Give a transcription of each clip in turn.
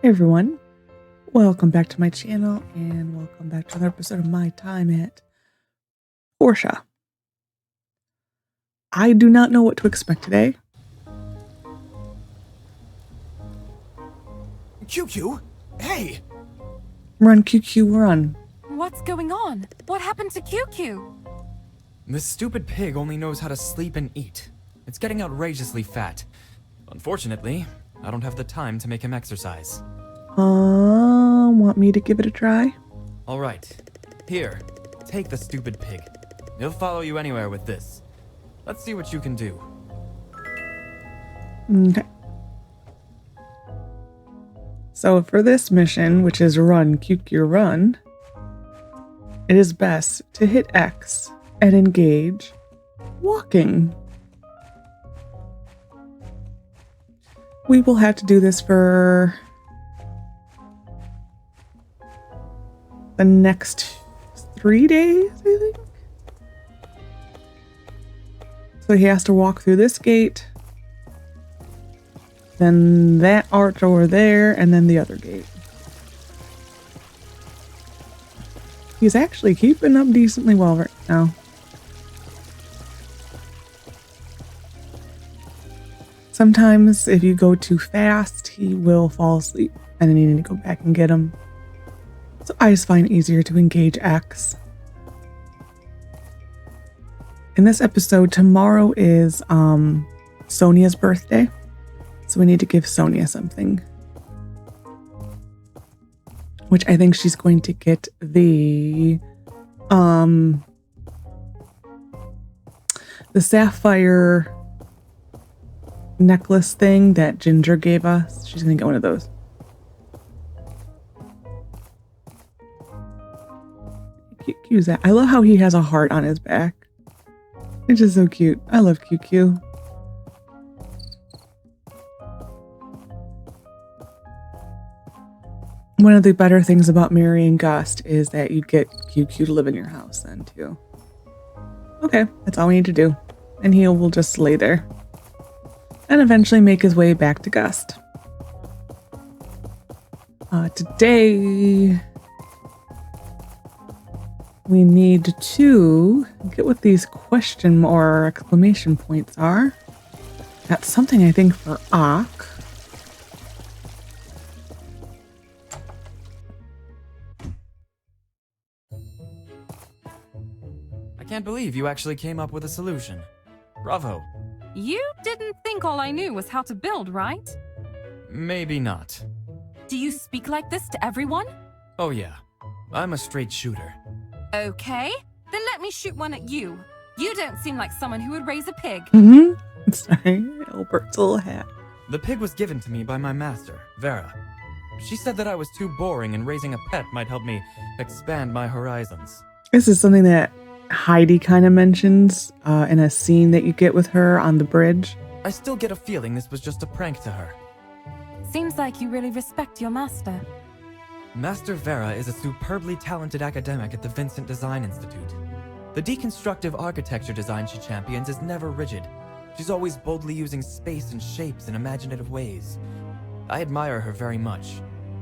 Hey everyone, welcome back to my channel and welcome back to another episode of my time at Portia. I do not know what to expect today. QQ? Hey! Run, QQ, run. What's going on? What happened to QQ? This stupid pig only knows how to sleep and eat. It's getting outrageously fat. Unfortunately, I don't have the time to make him exercise. Want me to give it a try? Alright. Here, take the stupid pig. He'll follow you anywhere with this. Let's see what you can do. Okay. So for this mission, which is run, QQ, run, it is best to hit X and engage walking. We will have to do this for the next 3 days, I think. So he has to walk through this gate, then that arch over there, and then the other gate. He's actually keeping up decently well right now. Sometimes if you go too fast, he will fall asleep, and then you need to go back and get him. So I just find it easier to engage X. In this episode, tomorrow is Sonia's birthday. So we need to give Sonia something. Which I think she's going to get the sapphire necklace thing that Ginger gave us. She's going to get one of those. Use that. I love how he has a heart on his back. It's just so cute. I love QQ. One of the better things about marrying Gust is that you get QQ to live in your house then too. Okay, that's all we need to do. And he will just lay there. And eventually make his way back to Gust. Today we need to get what these question or exclamation points are. That's something I think for Ak. I can't believe you actually came up with a solution. Bravo. You didn't think all I knew was how to build, right? Maybe not. Do you speak like this to everyone? Oh yeah, I'm a straight shooter. Okay, then let me shoot one at you. You don't seem like someone who would raise a pig. Sorry, Albert's little hat. The pig was given to me by my master, Vera. She said that I was too boring and raising a pet might help me expand my horizons. This is something that Heidi kind of mentions in a scene that you get with her on the bridge. I still get a feeling this was just a prank to her. Seems like you really respect your master. Master Vera is a superbly talented academic at the Vincent Design Institute. The deconstructive architecture design she champions is never rigid. She's always boldly using space and shapes in imaginative ways. I admire her very much,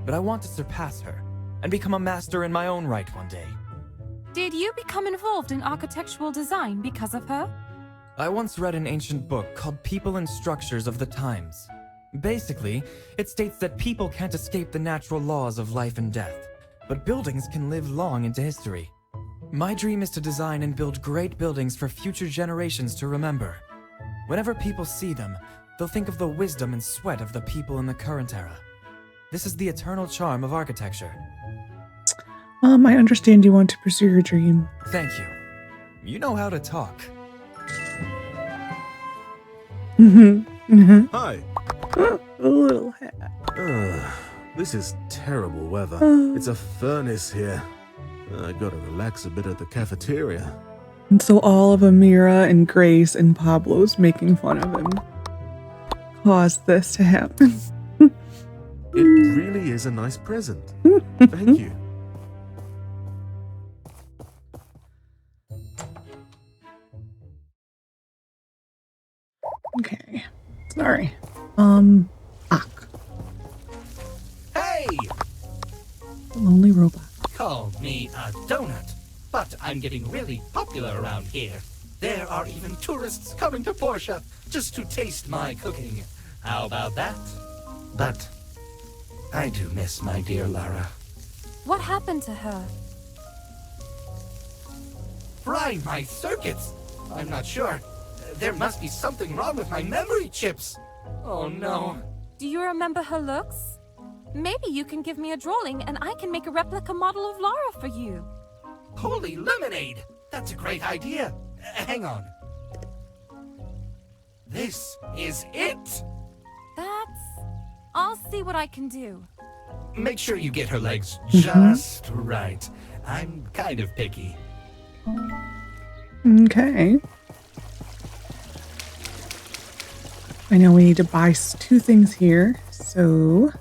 but I want to surpass her and become a master in my own right one day. Did you become involved in architectural design because of her? I once read an ancient book called People and Structures of the Times. Basically, it states that people can't escape the natural laws of life and death, but buildings can live long into history. My dream is to design and build great buildings for future generations to remember. Whenever people see them, they'll think of the wisdom and sweat of the people in the current era. This is the eternal charm of architecture. I understand you want to pursue your dream. Thank you. You know how to talk. Hi. A little hat. This is terrible weather. It's a furnace here. I gotta relax a bit at the cafeteria. And so all of Amira and Grace and Pablo's making fun of him caused this to happen. It really is a nice present. Thank you. Okay. Sorry. Ak. Hey! The lonely robot. Call me a donut, but I'm getting really popular around here. There are even tourists coming to Portia just to taste my cooking. How about that? But I do miss my dear Lara. What happened to her? Fry my circuits! I'm not sure. There must be something wrong with my memory chips. Oh no. Do you remember her looks? Maybe you can give me a drawing and I can make a replica model of Lara for you. Holy lemonade! That's a great idea. Hang on. This is it! I'll see what I can do. Make sure you get her legs just right. I'm kind of picky. Okay. I know we need to buy 2 things here, so...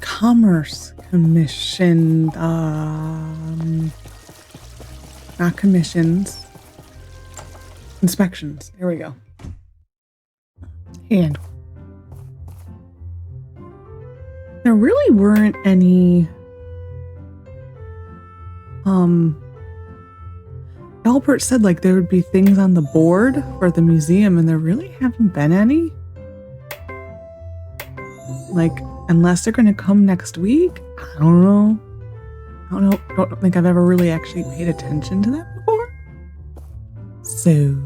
Commerce commission, not commissions. Inspections. There we go. And there really weren't any Albert said like there would be things on the board for the museum and there really haven't been any. Like unless they're gonna come next week. I don't know. Don't think I've ever really actually paid attention to that before. So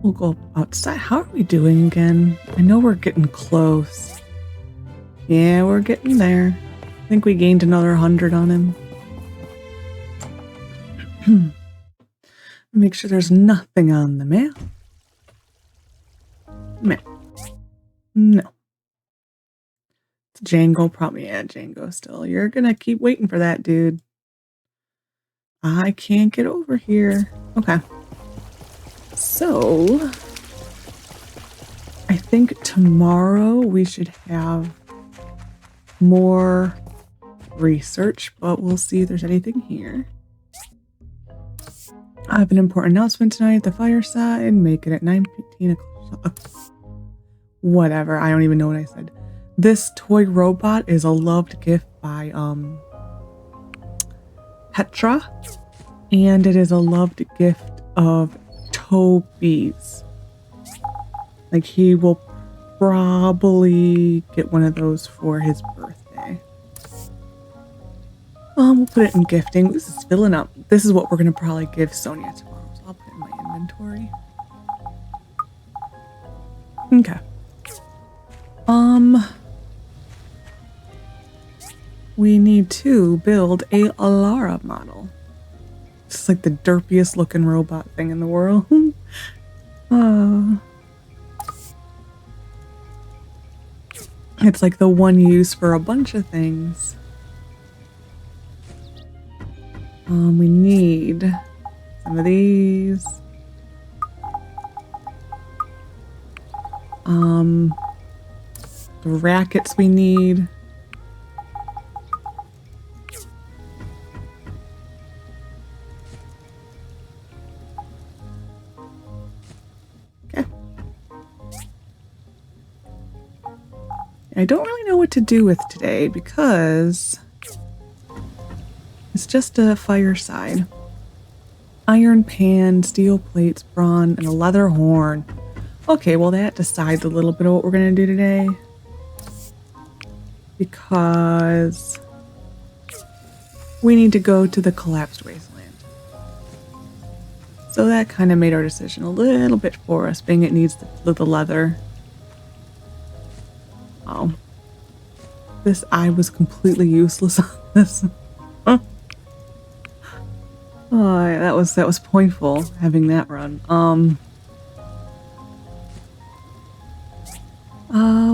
we'll go outside. How are we doing again? I know we're getting close. Yeah, we're getting there. I think we gained another 100 on him. Make sure there's nothing on the map. Map. No. It's Django, probably. Yeah, Django still. You're gonna keep waiting for that, dude. I can't get over here. Okay. So, I think tomorrow we should have more research, but we'll see if there's anything here. I have an important announcement tonight at the fireside. Make it at 9:15 o'clock. Whatever. I don't even know what I said. This toy robot is a loved gift by Petra, and it is a loved gift of Toby's. Like he will probably get one of those for his birthday. We'll put it in gifting. This is filling up. This is what we're gonna probably give Sonia tomorrow. So I'll put it in my inventory. Okay. We need to build a Lara model. It's like the derpiest looking robot thing in the world. It's like the one use for a bunch of things. We need some of these. The rackets we need. Okay. I don't really know what to do with today because it's just a fireside. Iron pan, steel plates, bronze, and a leather horn. Okay, well that decides a little bit of what we're going to do today. Because we need to go to the collapsed wasteland. So that kind of made our decision a little bit for us, being it needs the leather. Oh. This eye was completely useless on this. Huh. Oh, yeah, that was pointful having that run.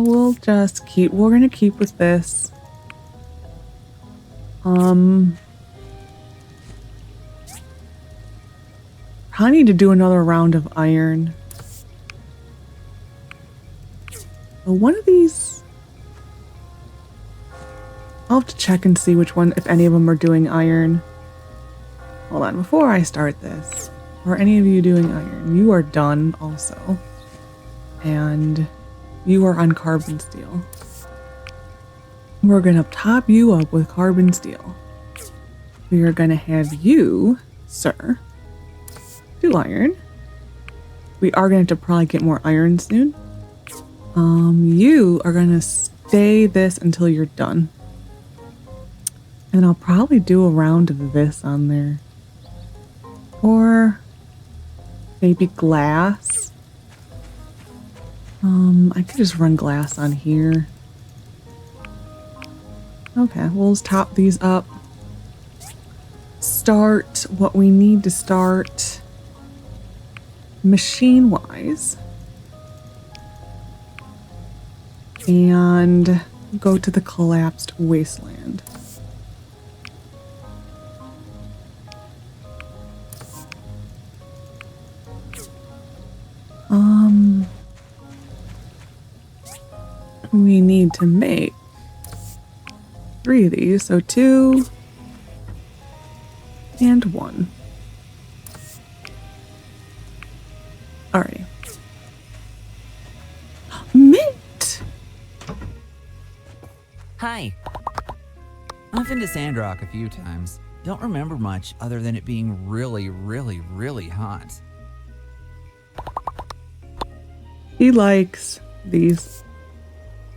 We'll just keep, we're gonna keep with this. Probably need to do another round of iron. But one of these, I'll have to check and see which one, if any of them are doing iron. hold on. Before I start this, are any of you doing iron? You are done also. And you are on carbon steel. We're going to top you up with carbon steel. We are going to have you, sir, do iron. We are going to have to probably get more iron soon. You are going to stay this until you're done. And I'll probably do a round of this on there. Or maybe glass. I could just run glass on here. Okay, we'll just top these up. Start what we need to start machine-wise. And go to the collapsed wasteland. We need to make 3 of these, so 2 and 1. Alrighty. Mint! Hi. I've been to Sandrock a few times. Don't remember much other than it being really, really, really hot. He likes these.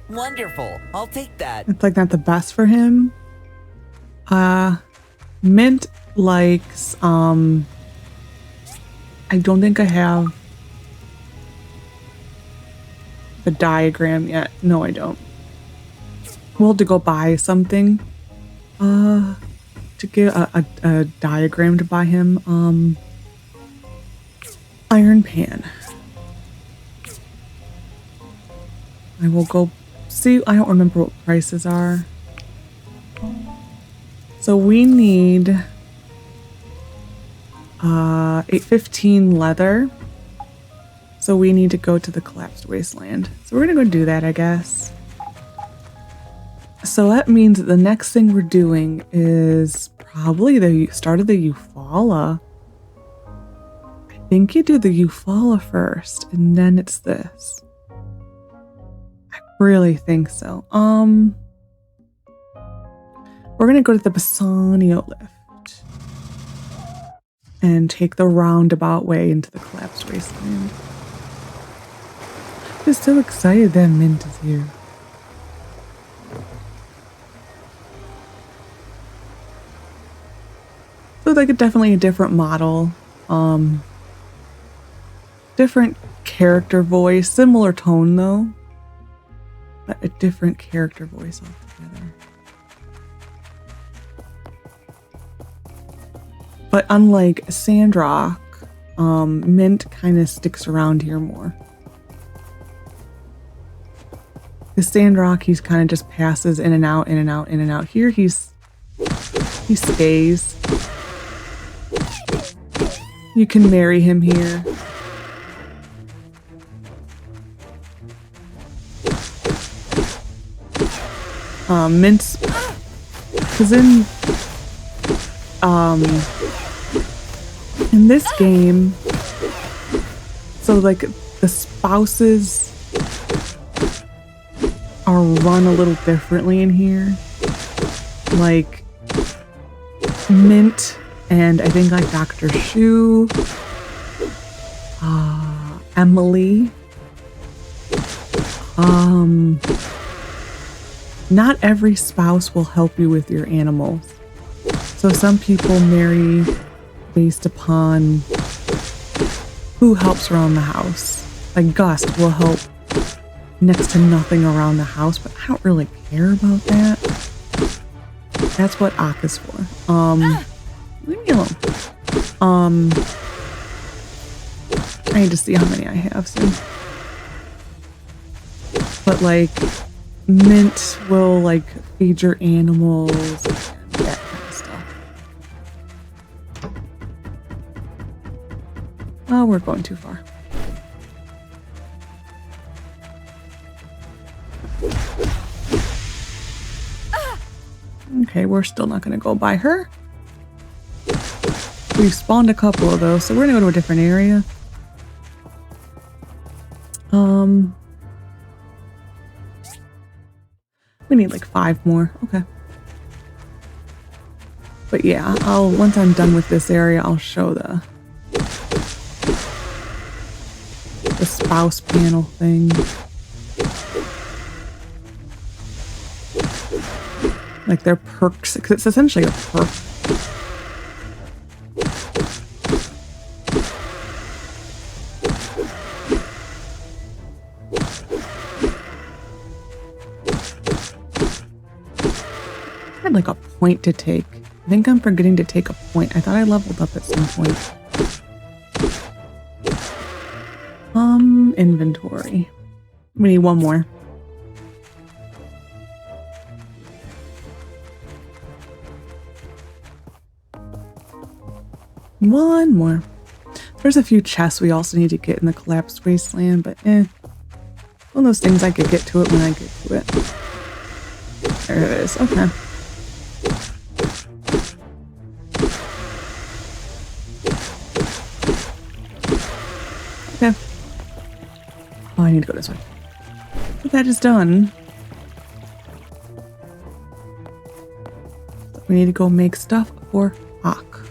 Wonderful. I'll take that. It's like not the best for him. Mint likes, I don't think I have the diagram yet. No, I don't. We'll have to go buy something, to get a diagram to buy him. Iron pan. I will go see. I don't remember what prices are. So we need 815 leather. So we need to go to the collapsed wasteland. So we're gonna go do that, I guess. So that means that the next thing we're doing is probably the start of the Eufaula. I think you do the Eufaula first, and then it's this. Really think so. We're gonna go to the Bassanio lift and take the roundabout way into the collapsed wasteland. I'm just so excited that Mint is here. So like definitely a different model, different character voice, similar tone though. But a different character voice altogether. But unlike Sandrock, Mint kind of sticks around here more. The Sandrock, he's kind of just passes in and out, in and out, in and out. Here he stays. You can marry him here. Mint's because in this game, so like the spouses are run a little differently in here. Like Mint and I think like Dr. Shu, Emily, not every spouse will help you with your animals. So some people marry based upon who helps around the house. Like Gust will help next to nothing around the house, but I don't really care about that. That's what Aka's for. Leave me alone. I need to see how many I have soon. But like Mint will like feed your animals and that kind of stuff. Oh, we're going too far. Okay, we're still not going to go by her. we spawned a couple of those, so we're gonna go to a different area. We need like 5 more. Okay. But yeah, once I'm done with this area, I'll show the spouse panel thing. Like their perks, because it's essentially a perk. I had like a point to take. I think I'm forgetting to take a point. I thought I leveled up at some point. Inventory. We need 1 more. One more. There's a few chests we also need to get in the collapsed wasteland, but one of those things I could get to it when I get to it. There it is. Okay. Okay. Oh, I need to go this way. But that is done. We need to go make stuff for Hawk.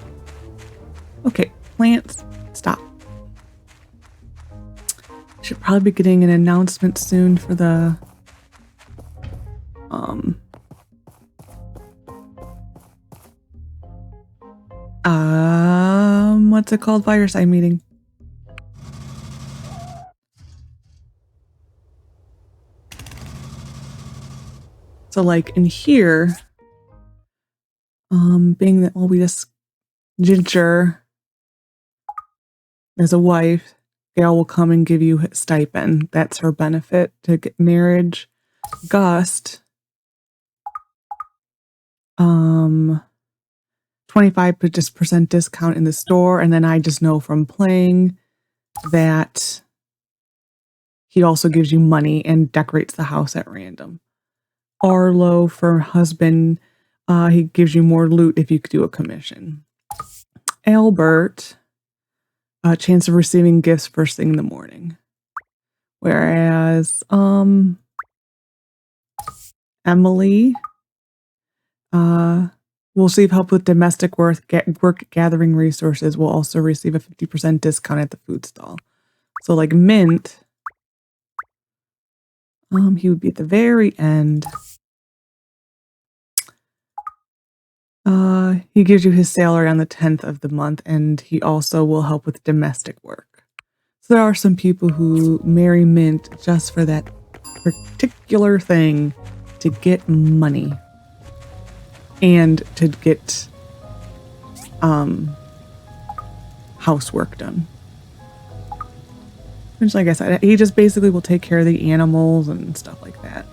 Okay, plants, stop. Should probably be getting an announcement soon for the what's it called? Fireside meeting. So like in here, being that, well, we just Ginger as a wife, Gail will come and give you a stipend. That's her benefit to get marriage. Gust, 25% discount in the store, and then I just know from playing that he also gives you money and decorates the house at random. Arlo for husband, he gives you more loot if you do a commission. Albert, a chance of receiving gifts first thing in the morning. Whereas Emily will receive help with domestic work gathering resources, will also receive a 50% discount at the food stall. So like Mint, he would be at the very end. He gives you his salary on the 10th of the month, and he also will help with domestic work. So there are some people who marry Mint just for that particular thing, to get money and to get housework done. Which, like I said, he just basically will take care of the animals and stuff like that.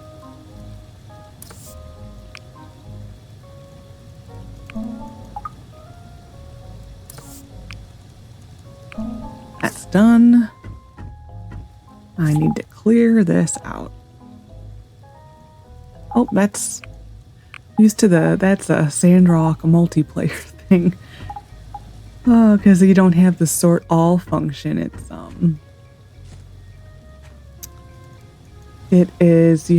That's done. I need to clear this out. Oh, that's used to that's a Sandrock multiplayer thing. Oh, because you don't have the sort all function. It is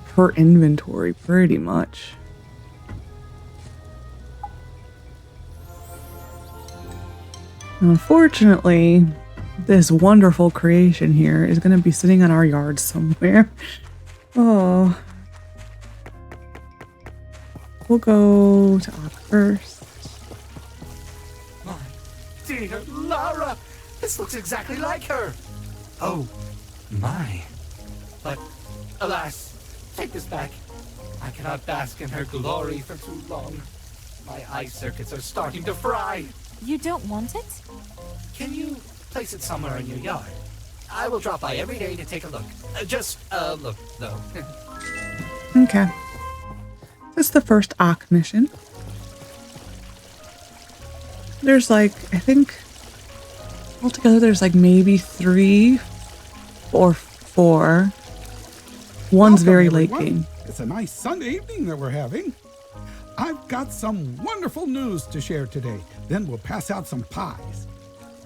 per inventory pretty much. Unfortunately, this wonderful creation here is going to be sitting on our yard somewhere. Oh. We'll go to Ock first. My dear Lara! This looks exactly like her! Oh, my. But, alas, take this back. I cannot bask in her glory for too long. My eye circuits are starting to fry. You don't want it? Can you place it somewhere in your yard? I will drop by every day to take a look. Just look, though. Okay. This is the first Ock mission. There's like, I think, altogether there's like maybe 3 or 4. One's Welcome, very late everyone. game. It's a nice Sunday evening that we're having. I've got some wonderful news to share today. Then we'll pass out some pies.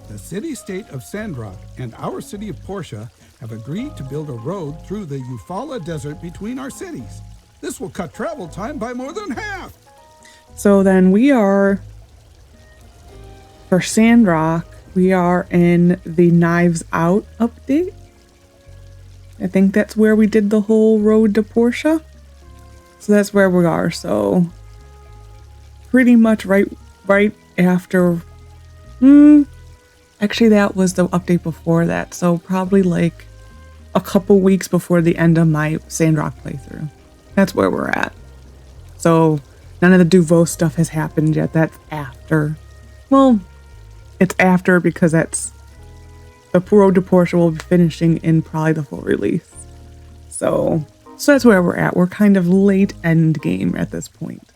The city-state of Sandrock and our city of Portia have agreed to build a road through the Eufaula Desert between our cities. This will cut travel time by more than half. So then we are, for Sandrock, we are in the Knives Out update. I think that's where we did the whole road to Portia. So that's where we are. So pretty much right after. Actually, that was the update before that. So probably like a couple weeks before the end of my Sandrock playthrough. That's where we're at. So none of the Duveau stuff has happened yet. That's after. Well, it's after because that's the road to Portia will be finishing in probably the full release. So that's where we're at. We're kind of late end game at this point.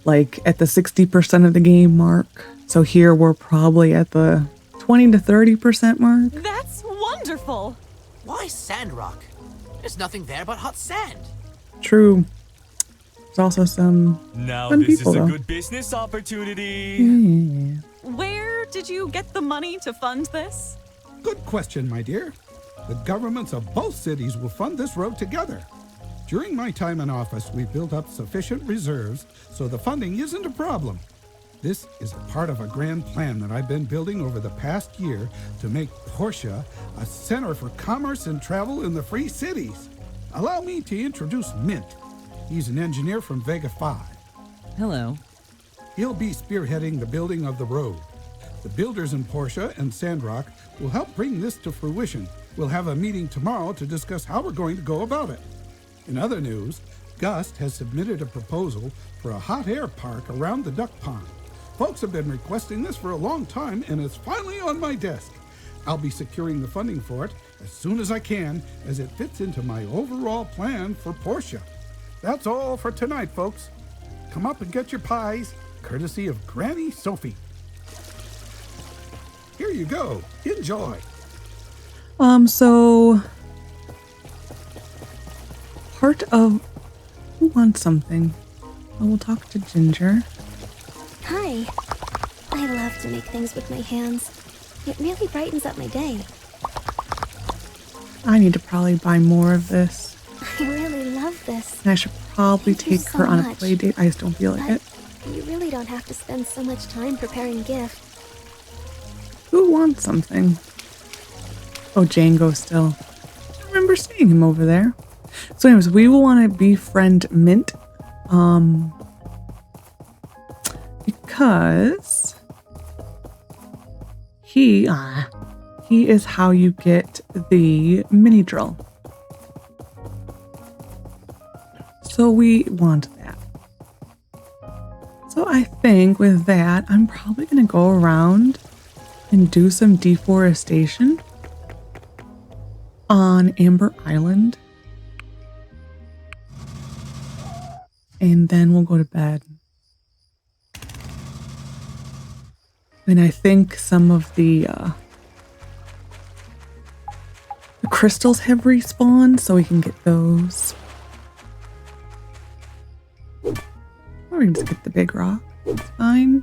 Like at the 60% of the game mark. So here we're probably at the 20 to 30% mark. That's wonderful! Why Sandrock? There's nothing there but hot sand. True. There's also some Now fun this people, is a though. good business opportunity. Yeah. Where did you get the money to fund this? Good question, my dear. The governments of both cities will fund this road together. During my time in office, we built up sufficient reserves, so the funding isn't a problem. This is a part of a grand plan that I've been building over the past year to make Portia a center for commerce and travel in the free cities. Allow me to introduce Mint. He's an engineer from Vega 5. Hello. He'll be spearheading the building of the road. The builders in Portia and Sandrock will help bring this to fruition. We'll have a meeting tomorrow to discuss how we're going to go about it. In other news, Gust has submitted a proposal for a hot air park around the duck pond. Folks have been requesting this for a long time, and it's finally on my desk. I'll be securing the funding for it as soon as I can, as it fits into my overall plan for Portia. That's all for tonight, folks. Come up and get your pies, courtesy of Granny Sophie. Here you go. Enjoy. So part of who wants something? Oh, we'll talk to Ginger. Hi. I love to make things with my hands. It really brightens up my day. I need to probably buy more of this. I really love this. And I should probably Thank you take so her on a much. play date. I just don't feel like But it. you really don't have to spend so much time preparing gifts. Who wants something? Oh, Django still. I remember seeing him over there. So anyways, we will want to befriend Mint. Because he is how you get the mini drill. So we want that. So I think with that, I'm probably going to go around and do some deforestation on Amber Island. And then we'll go to bed. And I think some of the crystals have respawned, so we can get those. Or we can just get the big rock. It's fine.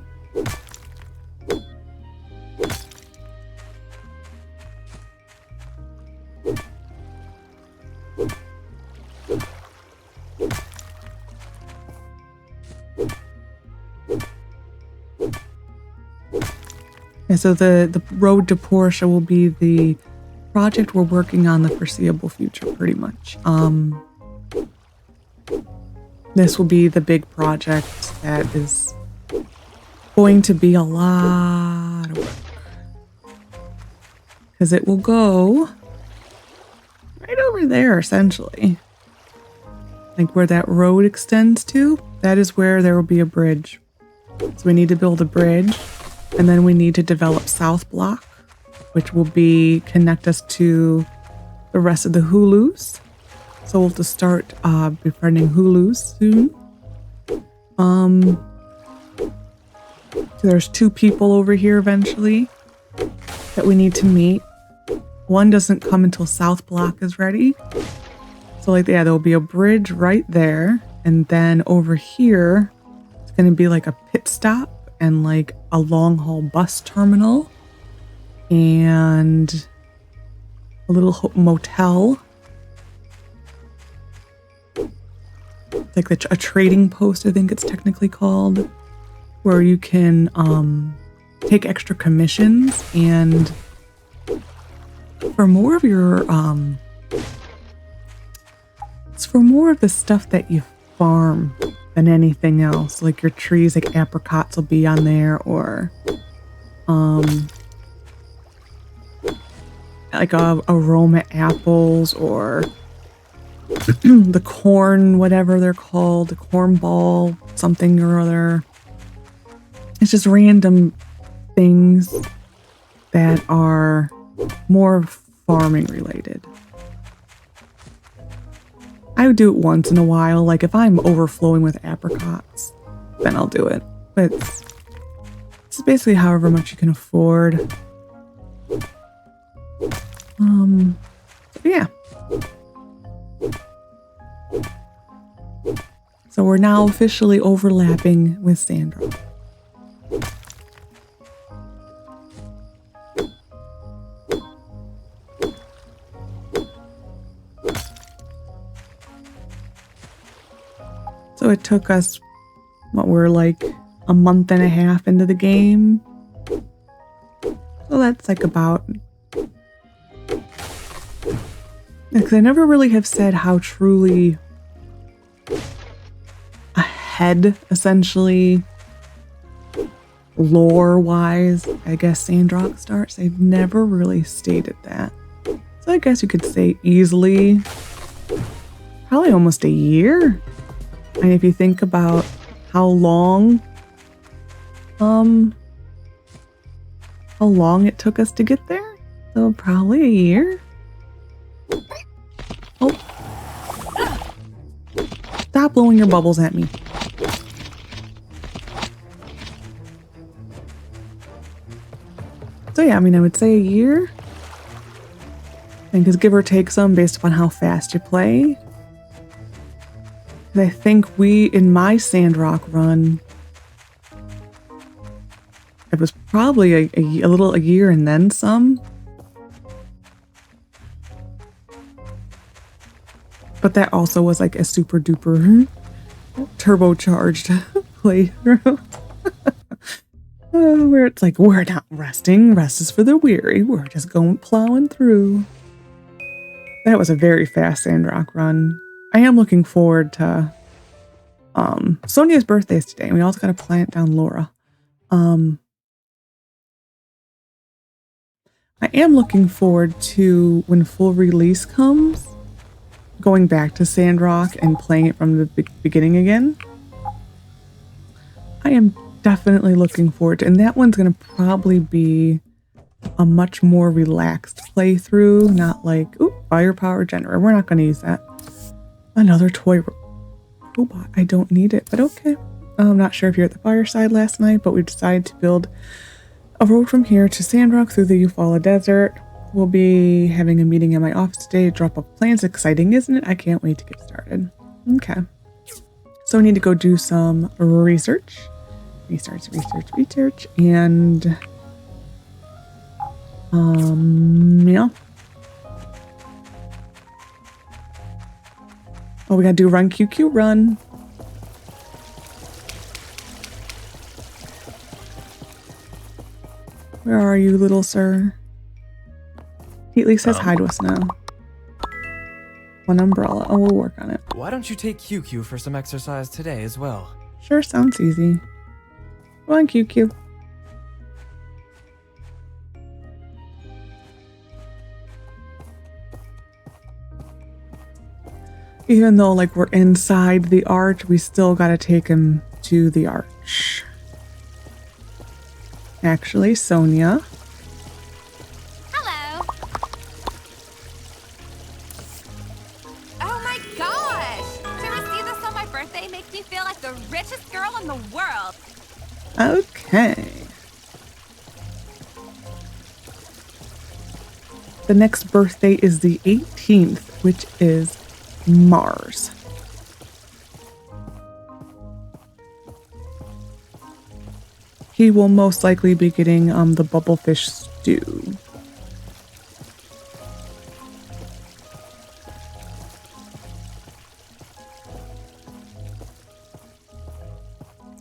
Yeah, so the road to Portia will be the project we're working on the foreseeable future, pretty much. This will be the big project that is going to be a lot of work. Because it will go right over there, essentially. Like where that road extends to, that is where there will be a bridge. So we need to build a bridge. And then we need to develop South Block, which will connect us to the rest of the Hulus. So we'll have to start befriending Hulus soon. So there's 2 people over here eventually that we need to meet. One doesn't come until South Block is ready. So there'll be a bridge right there. And then over here, going to be like a pit stop and like a long haul bus terminal and a little motel. Like a trading post, I think it's technically called, where you can take extra commissions and for more of your it's for more of the stuff that you farm than anything else. Like your trees, like apricots will be on there, or like aroma apples, or the corn, whatever they're called, the corn ball, something or other. It's just random things that are more farming related. I would do it once in a while. Like if I'm overflowing with apricots, then I'll do it. But it's basically however much you can afford. Yeah. So we're now officially overlapping with Sandrock. So it took us, we're like a month and a half into the game. So that's like about... Because I never really have said how truly ahead, essentially, lore-wise, I guess Sandrock starts. I've never really stated that. So I guess you could say easily, probably almost a year. And if you think about how long it took us to get there, so probably a year. Oh. Stop blowing your bubbles at me. So yeah, I mean, I would say a year. And because give or take some based upon how fast you play. I think in my Sandrock run, it was probably a year and then some. But that also was like a super duper turbocharged playthrough. Where it's like, we're not resting. Rest is for the weary. We're just going plowing through. That was a very fast Sandrock run. I am looking forward to Sonia's birthday is today, and we also got to plant down Lara. I am looking forward to when full release comes, going back to Sandrock and playing it from the beginning again. I am definitely looking forward to, and that one's going to probably be a much more relaxed playthrough, not like, ooh, firepower generator. We're not going to use that. Another toy robot. I don't need it, but okay. I'm not sure if you're at the fireside last night, but we decided to build a road from here to Sandrock through the Eufaula Desert. We'll be having a meeting in my office today to drop off plans. Exciting, isn't it? I can't wait to get started. Okay. So we need to go do some research. And yeah. Oh, we gotta do run QQ run. Where are you, little sir? He at least says hi to us now. One umbrella. Oh, we'll work on it. Why don't you take QQ for some exercise today as well? Sure, sounds easy. Come on, QQ. Even though, like, we're inside the arch, we still gotta take him to the arch. Actually, Sonia. Hello. Oh my gosh! To receive this on my birthday makes me feel like the richest girl in the world. Okay. The next birthday is the 18th, which is Mars. he will most likely be getting the bubblefish stew.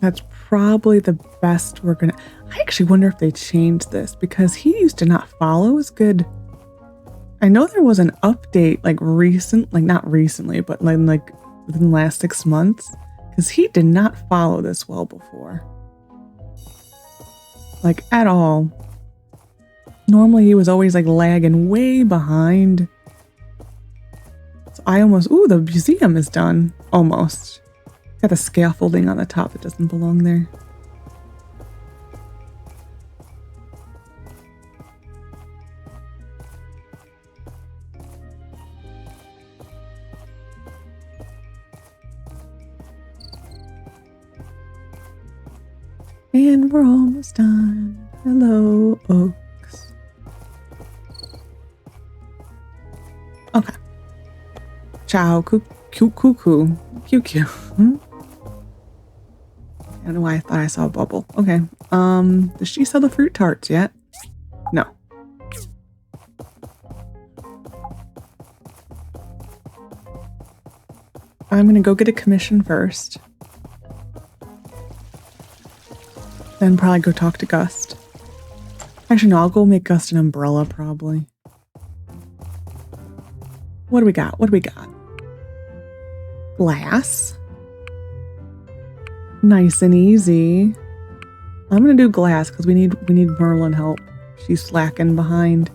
That's probably the best we're gonna. I actually wonder if they changed this because he used to not follow as good. I know there was an update like not recently, but like within the last 6 months, because he did not follow this well before. Like at all. Normally he was always like lagging way behind. So I almost, ooh, the museum is done. Almost. Got the scaffolding on the top that doesn't belong there. And we're almost done. Hello, Oaks. Okay. Ciao, cuckoo. I don't know why I thought I saw a bubble. Okay. Does she sell the fruit tarts yet? No. I'm gonna go get a commission first. Then probably go talk to Gust. Actually, no, I'll go make Gust an umbrella probably. What do we got? What do we got? Glass. Nice and easy. I'm gonna do glass because we need Merlin help. She's slacking behind.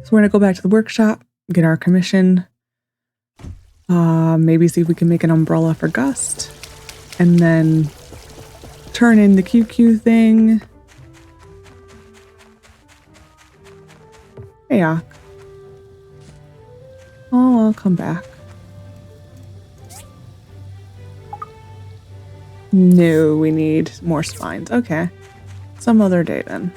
So we're gonna go back to the workshop, get our commission. Maybe see if we can make an umbrella for Gust. And then turn in the QQ thing. Hey, Ak. Oh, I'll come back. No, we need more spines. Okay. Some other day then.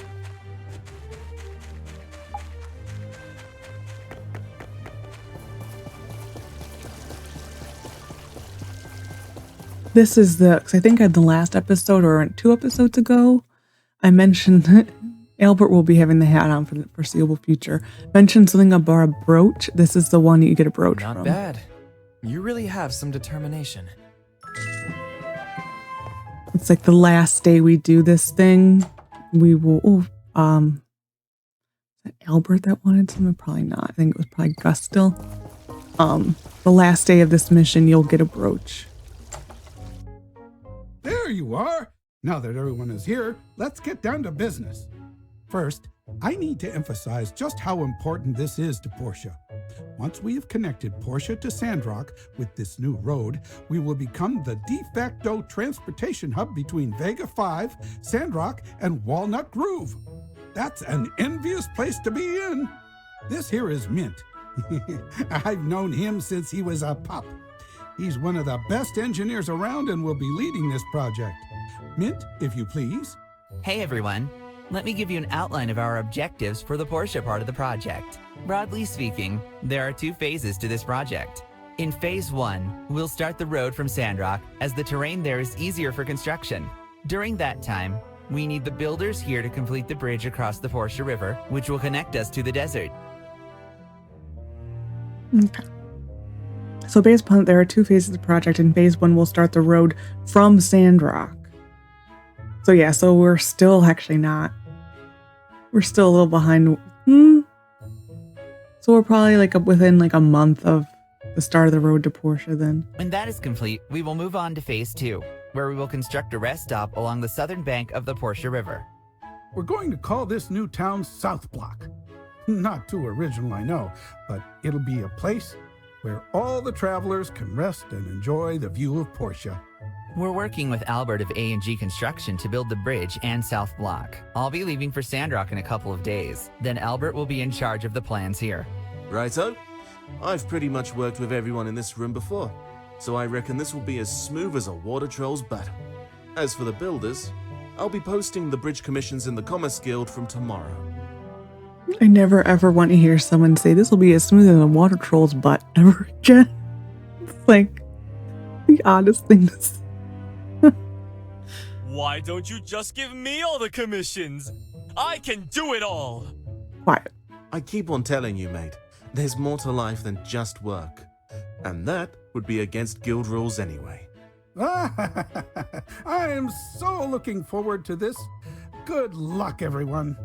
This is because I think in the last episode or 2 episodes ago, I mentioned Albert will be having the hat on for the foreseeable future. Mentioned something about a brooch. This is the one that you get a brooch from. Not bad. You really have some determination. It's like the last day we do this thing. We will, is that Albert that wanted something? Probably not. I think it was probably Gus still. The last day of this mission, you'll get a brooch. There you are. Now that everyone is here, let's get down to business. First, I need to emphasize just how important this is to Portia. Once we have connected Portia to Sandrock with this new road, we will become the de facto transportation hub between Vega 5, Sandrock, and Walnut Grove. That's an envious place to be in. This here is Mint. I've known him since he was a pup. He's one of the best engineers around and will be leading this project. Mint, if you please. Hey everyone, let me give you an outline of our objectives for the Portia part of the project. Broadly speaking, there are 2 phases to this project. In phase 1, we'll start the road from Sandrock as the terrain there is easier for construction. During that time, we need the builders here to complete the bridge across the Portia River, which will connect us to the desert. Okay. So based upon there are 2 phases of the project. In phase 1, we'll start the road from Sandrock. So yeah, so we're still actually not. We're still a little behind. So we're probably like within like a month of the start of the road to Portia then. When that is complete, we will move on to phase 2, where we will construct a rest stop along the southern bank of the Portia River. We're going to call this new town South Block. Not too original, I know, but it'll be a place where all the travelers can rest and enjoy the view of Portia. We're working with Albert of A&G Construction to build the bridge and South Block. I'll be leaving for Sandrock in a couple of days. Then Albert will be in charge of the plans here. Righto. I've pretty much worked with everyone in this room before, so I reckon this will be as smooth as a water troll's butt. As for the builders, I'll be posting the bridge commissions in the Commerce Guild from tomorrow. I never ever want to hear someone say this will be as smooth as a water troll's butt ever again. It's like the oddest thing to say. Why don't you just give me all the commissions? I can do it all! Quiet. I keep on telling you, mate, there's more to life than just work. And that would be against guild rules anyway. I am so looking forward to this. Good luck, everyone.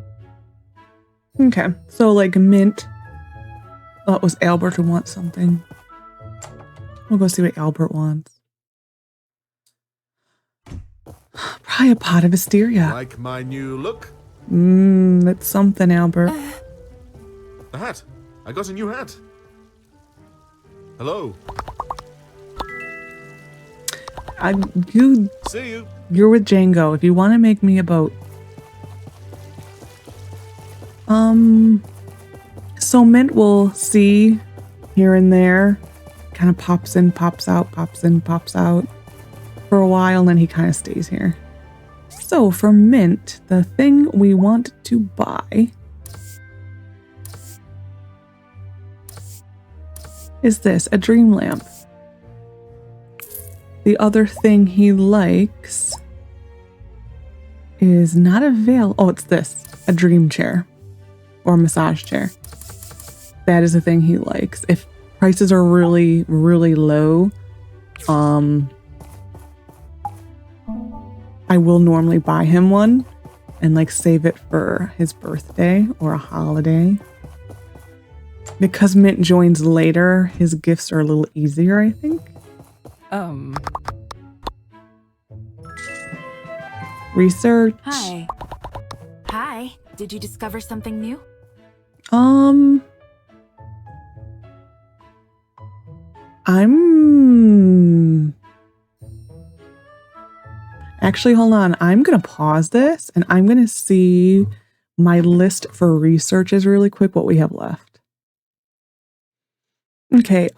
Okay, so like Mint. Oh, it was Albert who wants something. We'll go see what Albert wants. Probably a pot of hysteria. Like my new look? It's something, Albert. A hat. I got a new hat. Hello. See you. You're with Django. If you want to make me a boat. So Mint will see here and there. Kind of pops in, pops out, pops in, pops out for a while, and then he kind of stays here. So for Mint, the thing we want to buy is this, a dream lamp. The other thing he likes is not a veil. Oh, it's this, a dream chair or a massage chair. That is the thing he likes. If prices are really, really low, I will normally buy him one and like save it for his birthday or a holiday. Because Mint joins later, his gifts are a little easier, I think. Research. Hi. Hi. Did you discover something new? Actually, hold on. I'm going to pause this and I'm going to see my list for researches really quick, what we have left. Okay,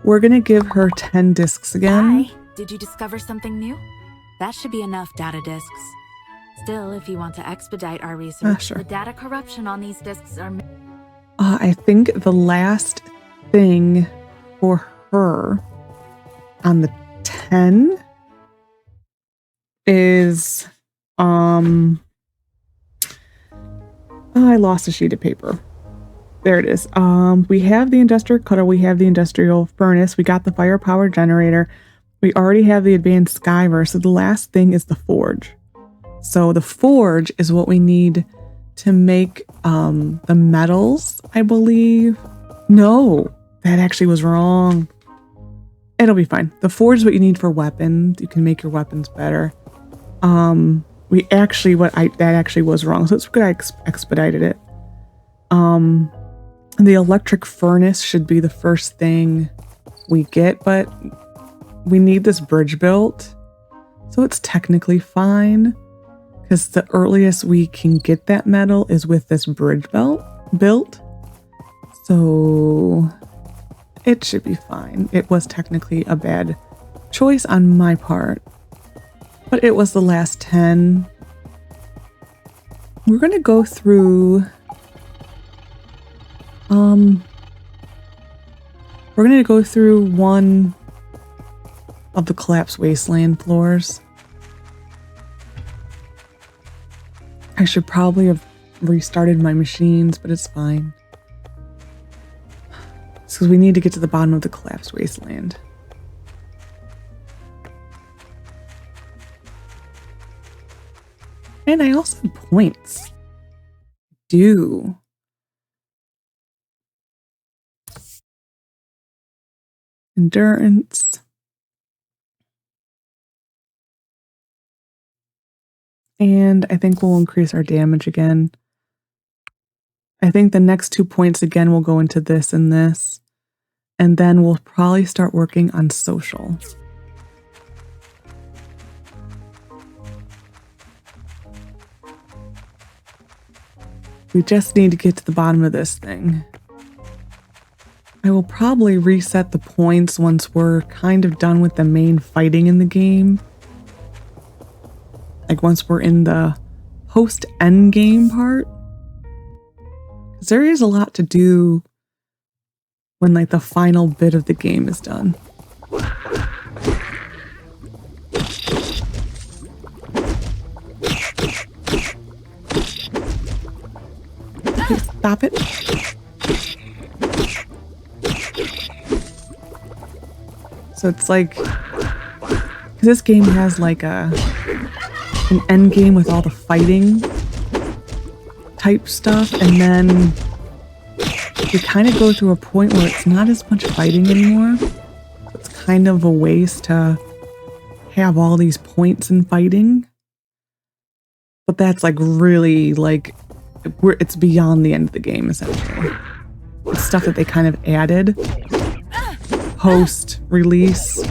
we're going to give her 10 discs again. Hi. Did you discover something new? That should be enough data discs. Still, if you want to expedite our research, sure. The data corruption on these discs are... I think the last thing for her on the 10 is, oh, I lost a sheet of paper. There it is. We have the industrial cutter. We have the industrial furnace. We got the firepower generator. We already have the advanced skyver. So the last thing is the forge. So the forge is what we need to make the metals, I believe. No, that actually was wrong. It'll be fine. The forge is what you need for weapons. You can make your weapons better. That actually was wrong. So it's good I expedited it. The electric furnace should be the first thing we get, but we need this bridge built. So it's technically fine because the earliest we can get that metal is with this bridge built. So it should be fine. It was technically a bad choice on my part, but it was the last 10. We're going to go through... we're going to go through one of the collapsed wasteland floors. I should probably have restarted my machines, but it's fine. Because we need to get to the bottom of the collapsed wasteland. And I also have points. Endurance. And I think we'll increase our damage again. I think the next 2 points again will go into this and this. And then we'll probably start working on social. We just need to get to the bottom of this thing. I will probably reset the points once we're kind of done with the main fighting in the game. Like once we're in the post-end game part. Because there is a lot to do when like the final bit of the game is done. Stop it. So it's like, 'cause this game has like an end game with all the fighting type stuff, and then you kind of go through a point where it's not as much fighting anymore. It's kind of a waste to have all these points in fighting. But that's like really like, it's beyond the end of the game essentially. It's stuff that they kind of added post-release.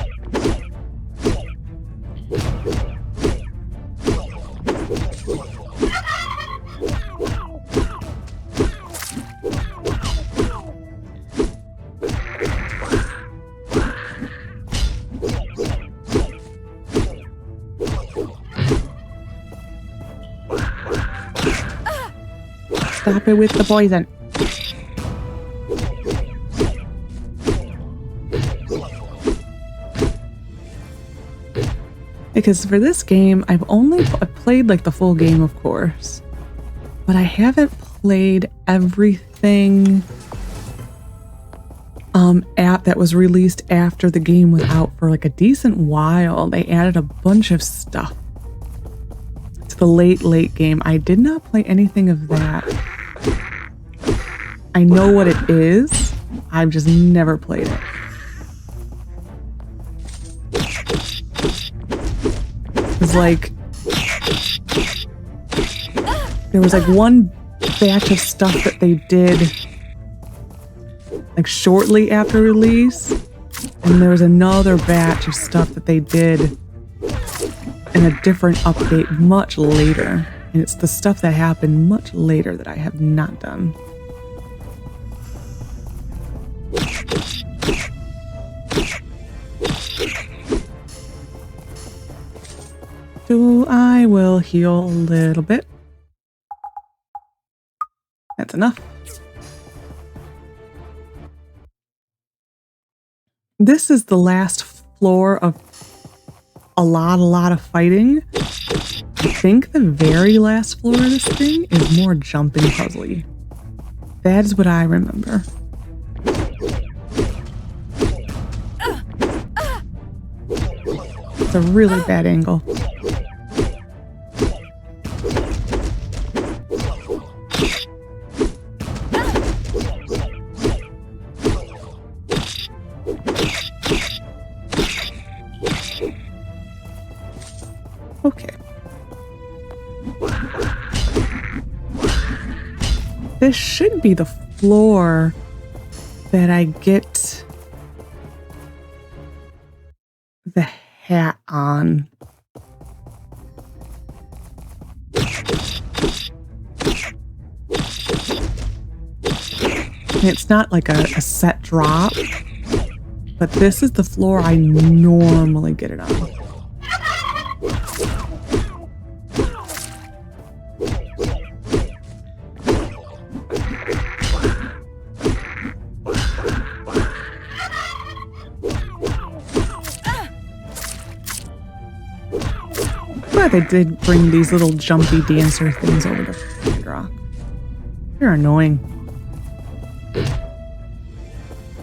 Stop it with the poison. Because for this game, I've played like the full game, of course, but I haven't played everything app that was released after the game was out for like a decent while. They added a bunch of stuff to the late game. I did not play anything of that. I know what it is. I've just never played it. It's like there was like one batch of stuff that they did like shortly after release, and there was another batch of stuff that they did in a different update much later, and it's the stuff that happened much later that I have not done. So I will heal a little bit. That's enough. This is the last floor of a lot of fighting. I think the very last floor of this thing is more jumping puzzly. That is what I remember. It's a really bad angle. Okay. This should be the floor that I get the hat on. And it's not like a set drop, but this is the floor I normally get it on. But they did bring these little jumpy dancer things over to Sandrock. They're annoying.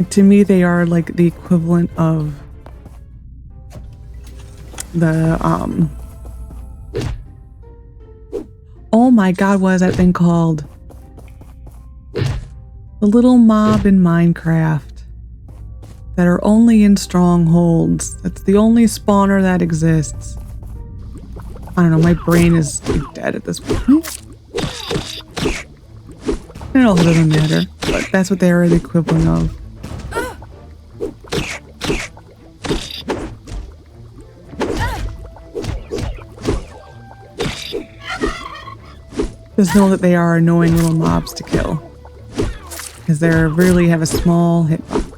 To me, they are like the equivalent of the, oh my god, what is that thing called? The little mob in Minecraft that are only in strongholds. That's the only spawner that exists. I don't know, my brain is like dead at this point. It also doesn't matter, but that's what they are the equivalent of. Just know that they are annoying little mobs to kill, because they really have a small hitbox.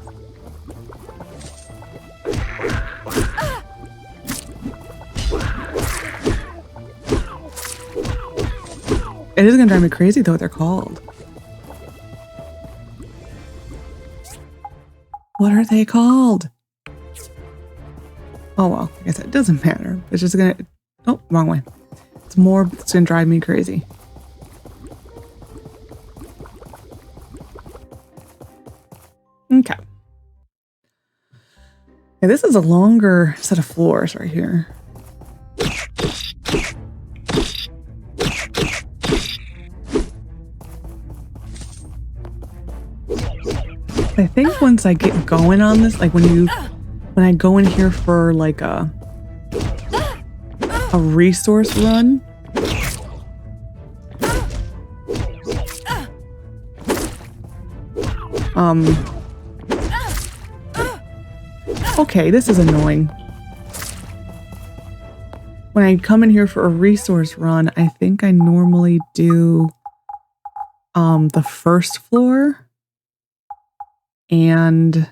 It is gonna drive me crazy though what they're called. What are they called? Oh well, like I said, it doesn't matter. It's just gonna, oh, wrong way. It's gonna drive me crazy. Okay. Yeah, this is a longer set of floors right here. I think once I get going on this, like when I go in here for like a resource run, okay, this is annoying. When I come in here for a resource run, I think I normally do the first floor and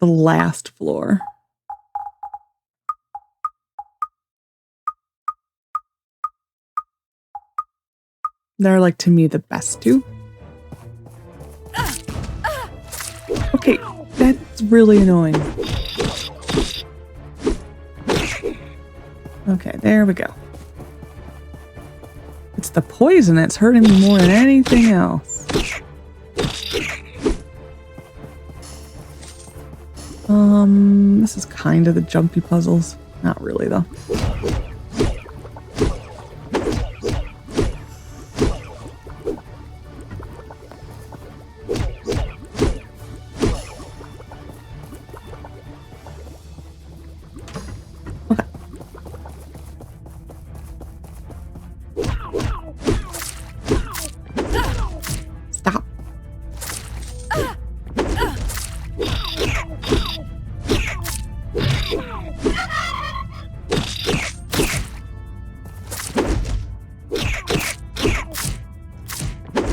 the last floor. They're like to me the best two. Okay, that's really annoying. Okay, there we go. It's the poison that's hurting me more than anything else. This is kind of the jumpy puzzles. Not really, though.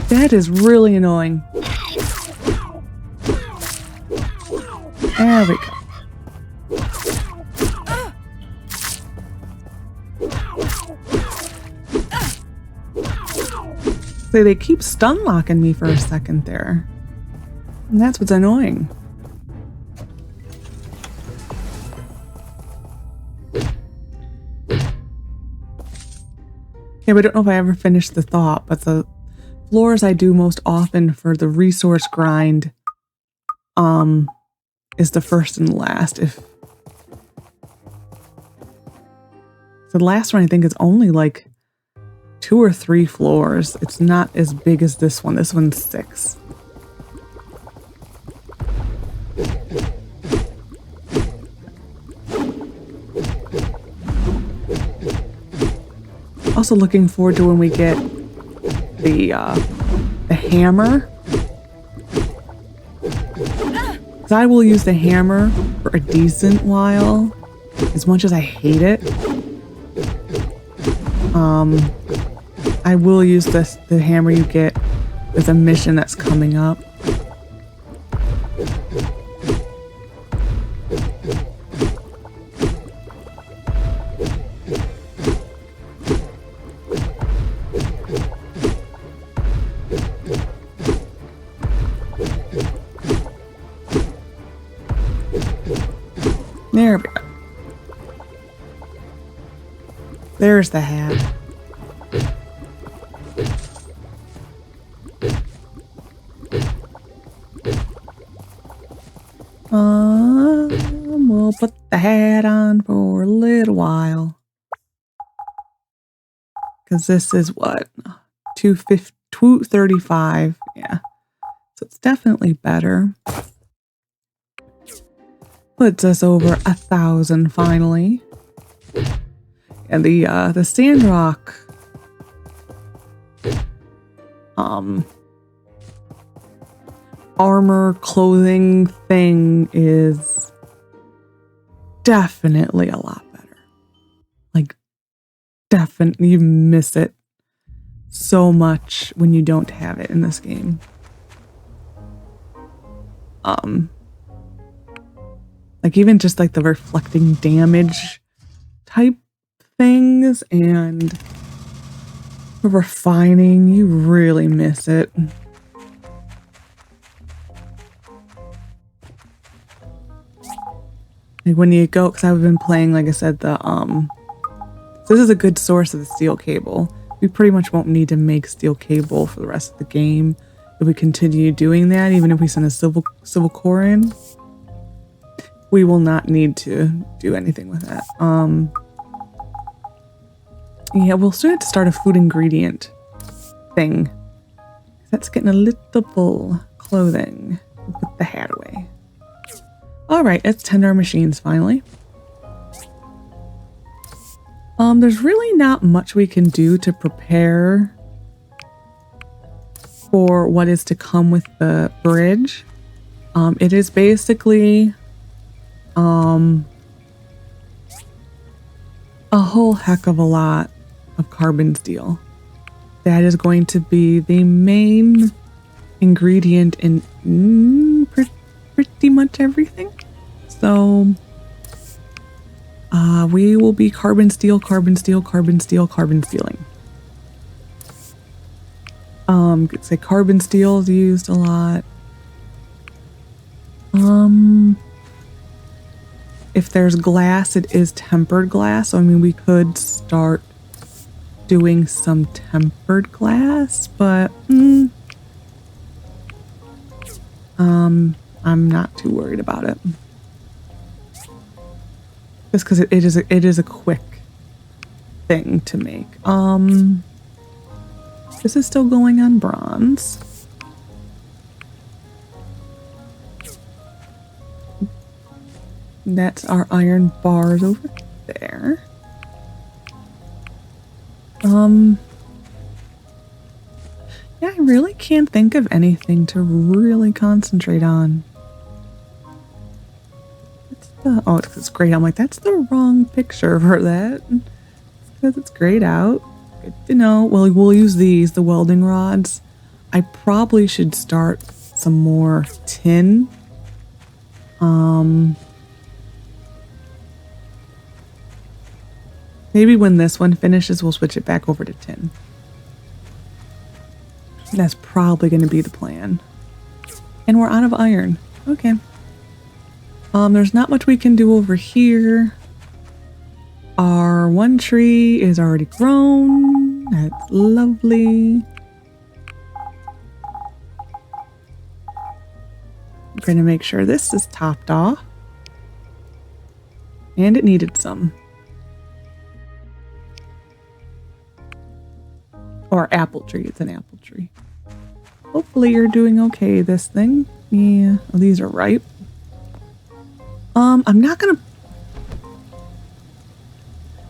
That is really annoying. There we go. So they keep stun locking me for a second there. And that's what's annoying. Yeah, but I don't know if I ever finished the thought, but the floors I do most often for the resource grind is the first and last. If the last one I think is only like 2 or 3 floors. It's not as big as this one. This one's 6. Also looking forward to when we get the hammer. Because I will use the hammer for a decent while, as much as I hate it. I will use the hammer you get with a mission that's coming up. There we go. There's the hat. We'll put the hat on for a little while. Because this is what? 235. Yeah. So it's definitely better. Puts us over 1,000 finally. And the Sandrock armor clothing thing is definitely a lot better. Like, definitely, you miss it so much when you don't have it in this game. Like even just like the reflecting damage type things and the refining, you really miss it. Like when you go, because I've been playing, like I said, so this is a good source of the steel cable. We pretty much won't need to make steel cable for the rest of the game. if we continue doing that, even if we send a civil corps in, we will not need to do anything with that. Yeah, we'll still have to start a food ingredient thing. That's getting a little clothing. We'll put the hat away. All right, let's tend our machines finally. There's really not much we can do to prepare for what is to come with the bridge. It is basically a whole heck of a lot of carbon steel. That is going to be the main ingredient in pretty much everything. So we will be carbon stealing. Could say carbon steel is used a lot. If there's glass, it is tempered glass. So, I mean, we could start doing some tempered glass, but I'm not too worried about it. Just because it is a quick thing to make. This is still going on bronze. That's our iron bars over there. Yeah, I really can't think of anything to really concentrate on. Oh, it's grayed. I'm like, that's the wrong picture for that. Because it's grayed out. Good to know. Well, we'll use these, the welding rods. I probably should start some more tin. Maybe when this one finishes, we'll switch it back over to tin. That's probably going to be the plan. And we're out of iron. Okay. There's not much we can do over here. Our one tree is already grown. That's lovely. I'm going to make sure this is topped off. And it needed some. Or apple tree. It's an apple tree. Hopefully you're doing okay, this thing. Yeah, oh, these are ripe. I'm not gonna...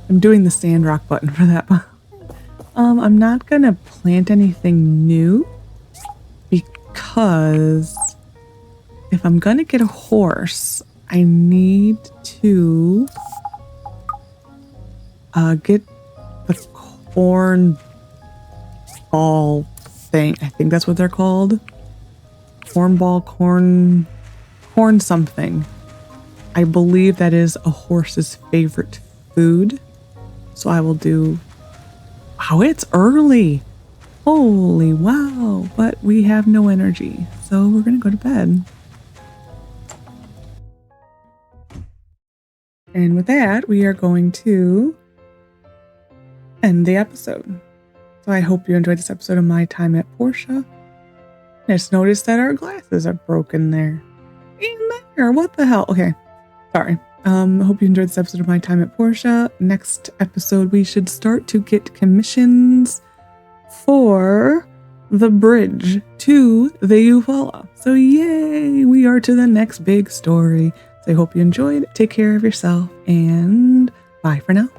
I'm doing the Sandrock button for that. I'm not gonna plant anything new because if I'm gonna get a horse, I need to get the corn ball thing. I think that's what they're called. Cornball, corn something. I believe that is a horse's favorite food. So I will do... Wow, it's early. Holy wow. But we have no energy. So we're going to go to bed. And with that, we are going to end the episode. So I hope you enjoyed this episode of My Time at Portia. I just noticed that our glasses are broken there. In there. What the hell? Okay. Sorry. Hope you enjoyed this episode of My Time at Portia. Next episode, we should start to get commissions for the bridge to the Eufaula. So yay! We are to the next big story. So I hope you enjoyed. Take care of yourself and bye for now.